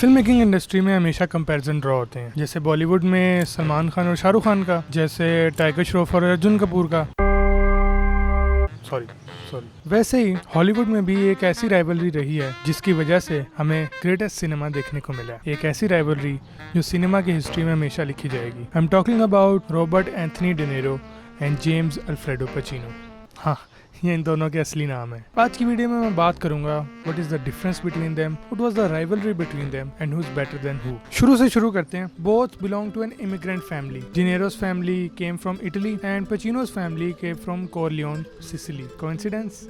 Film making industry में हमेशा comparison draw होते हैं, जैसे बॉलीवुड में सलमान खान और शाहरुख खान का, जैसे टाइगर श्रॉफ और अर्जुन कपूर का। सॉरी वैसे ही हॉलीवुड में भी एक ऐसी राइवलरी रही है जिसकी वजह से हमें ग्रेटेस्ट सिनेमा देखने को मिला है। एक ऐसी राइवलरी जो सिनेमा की हिस्ट्री में हमेशा लिखी जाएगी। I am talking about Robert Anthony De Niro and James alfredo Pacino. हाँ, ये इन दोनों के असली नाम है। आज की वीडियो में मैं बात करूंगा what is the difference between them, what was the rivalry between them and who is better than who. शुरू से शुरू करते हैं। Both belong to an immigrant family. De Niro's family came from Italy and Pacino's family came from Corleone, Sicily. Coincidence?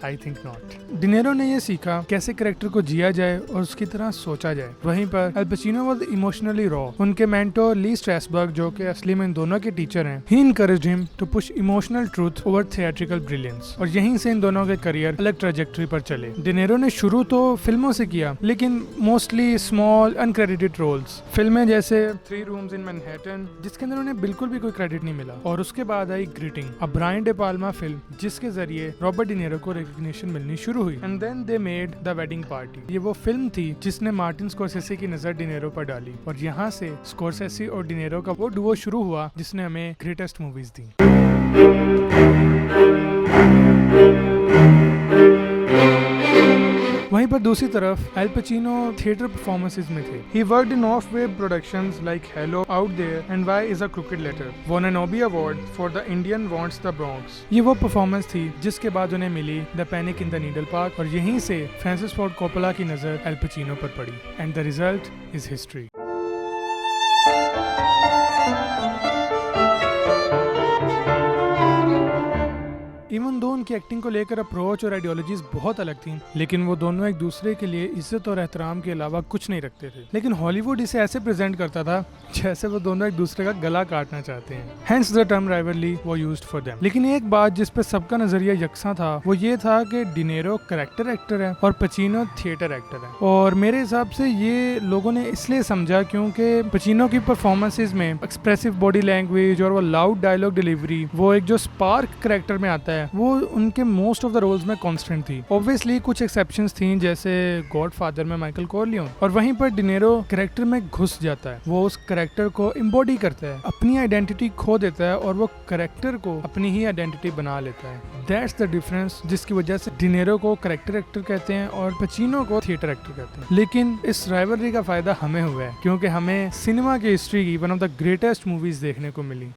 I think not. De Niro ने ये सीखा कैसे character को जिया जाए और उसकी तरह सोचा जाए। वहीं पर Al Pacino was emotionally raw. उनके मेंटोर ली स्ट्रैसबर्ग, जो कि असली में इन दोनों के टीचर हैं, ही encouraged him to push emotional truth over theatrical brilliance. और यहीं से इन दोनों के करियर अलग ट्रैजेक्टरी पर चले। डिनेरो ने शुरू तो फिल्मों से किया, लेकिन मोस्टली स्मॉल अनक्रेडिटेड रोल्स। फिल्में जैसे 3 Rooms in Manhattan, जिसके अंदर उन्हें बिल्कुल भी कोई क्रेडिट नहीं मिला। और उसके बाद आई ग्रीटिंग, अब ब्रायन डे पाल्मा फिल्म, जिसके जरिए रॉबर्ट डिनेरो को रिकॉग्निशन मिलनी शुरू हुई। And then they made the wedding party. ये वो फिल्म थी जिसने मार्टिन स्कोर्सेसी की नजर डिनेरो पर डाली, और यहाँ से स्कोर्सेसी और डिनेरो का वो डुओ शुरू हुआ जिसने हमें ग्रेटेस्ट मूवीज दी। वहीं पर दूसरी तरफ अल पचिनो थिएटर परफॉर्मेंसेस में थे। He worked in off-web productions like Hello, Out There and Why Is a Crooked Letter. Won an Obie Award for The Indian Wants the Bronx. ये वो परफॉर्मेंस थी जिसके बाद उन्हें मिली the panic in the needle park, और यहीं से फ्रांसिस फोर्ड कोप्पोला की नजर अल पचिनो पर पड़ी। And the result is history. Even though उनकी एक्टिंग को लेकर अप्रोच और आइडियोलॉजीज बहुत अलग थी, लेकिन वो दोनों एक दूसरे के लिए इज्जत और एहतराम के अलावा कुछ नहीं रखते थे। लेकिन हॉलीवुड इसे ऐसे प्रेजेंट करता था जैसे वो दोनों एक दूसरे का गला काटना चाहते हैं। हेंस द टर्म राइवलरी वो यूज्ड फॉर देम। लेकिन एक बात जिस पे सबका नजरिया यकसा था वो ये था कि डिनेरो कैरेक्टर एक्टर है और पचिनो थिएटर एक्टर है। और मेरे हिसाब से ये लोगों ने इसलिए समझा क्योंकि पचिनो की परफॉर्मेंसेज में एक्सप्रेसिव बॉडी लैंग्वेज और वो लाउड डायलॉग डिलीवरी, वो एक जो स्पार्क कैरेक्टर में आता है, वो उनके मोस्ट ऑफ द रोल्स में कांस्टेंट थी। ऑब्वियसली कुछ एक्सेप्शंस थी, जैसे गॉडफादर में माइकल कॉर्लियोन। और वहीं पर डिनेरो कैरेक्टर में घुस जाता है, वो उस कैरेक्टर को एम्बॉडी करता है, अपनी आइडेंटिटी खो देता है और वो कैरेक्टर को अपनी ही आइडेंटिटी बना लेता है। दैट्स द डिफरेंस, जिसकी वजह से डिनेरो को कैरेक्टर एक्टर कहते हैं और पचिनो को थिएटर एक्टर कहते हैं। लेकिन इस राइवलरी का फायदा हमें हुआ है क्योंकि हमें सिनेमा की हिस्ट्री की one of the greatest movies देखने को मिली।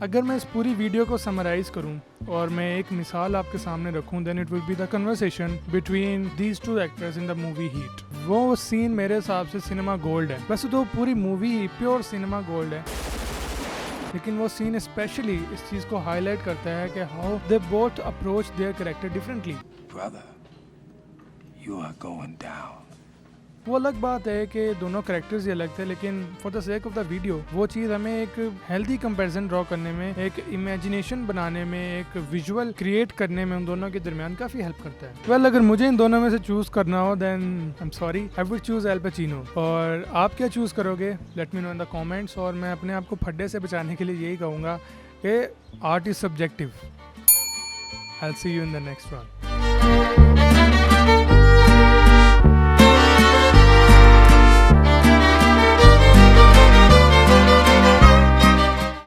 अगर मैं इस पूरी वीडियो को समराइज करूं और मैं एक मिसाल आपके सामने रखूं, then it will be the conversation between these 2 actors in the movie Heat. वो सीन मेरे हिसाब से सिनेमा गोल्ड है। वैसे तो पूरी मूवी ही प्योर सिनेमा गोल्ड है, लेकिन वो सीन स्पेशली इस चीज को हाईलाइट करता है कि how they both approach their character differently. Brother, you are going down. वो अलग बात है कि दोनों कैरेक्टर्स ही अलग थे, लेकिन for the sake of the video वो चीज़ हमें एक हेल्दी कंपैरिजन ड्रॉ करने में, एक इमेजिनेशन बनाने में, एक विजुअल क्रिएट करने में उन दोनों के दरमियान काफ़ी हेल्प करता है। वेल, अगर मुझे इन दोनों में से चूज़ करना हो then I am sorry, I would choose Al Pacino. और आप क्या चूज़ करोगे? Let me know in the comments. और मैं अपने आप को फड्डे से बचाने के लिए यही कहूँगा कि art is subjective. I will see you in the next one.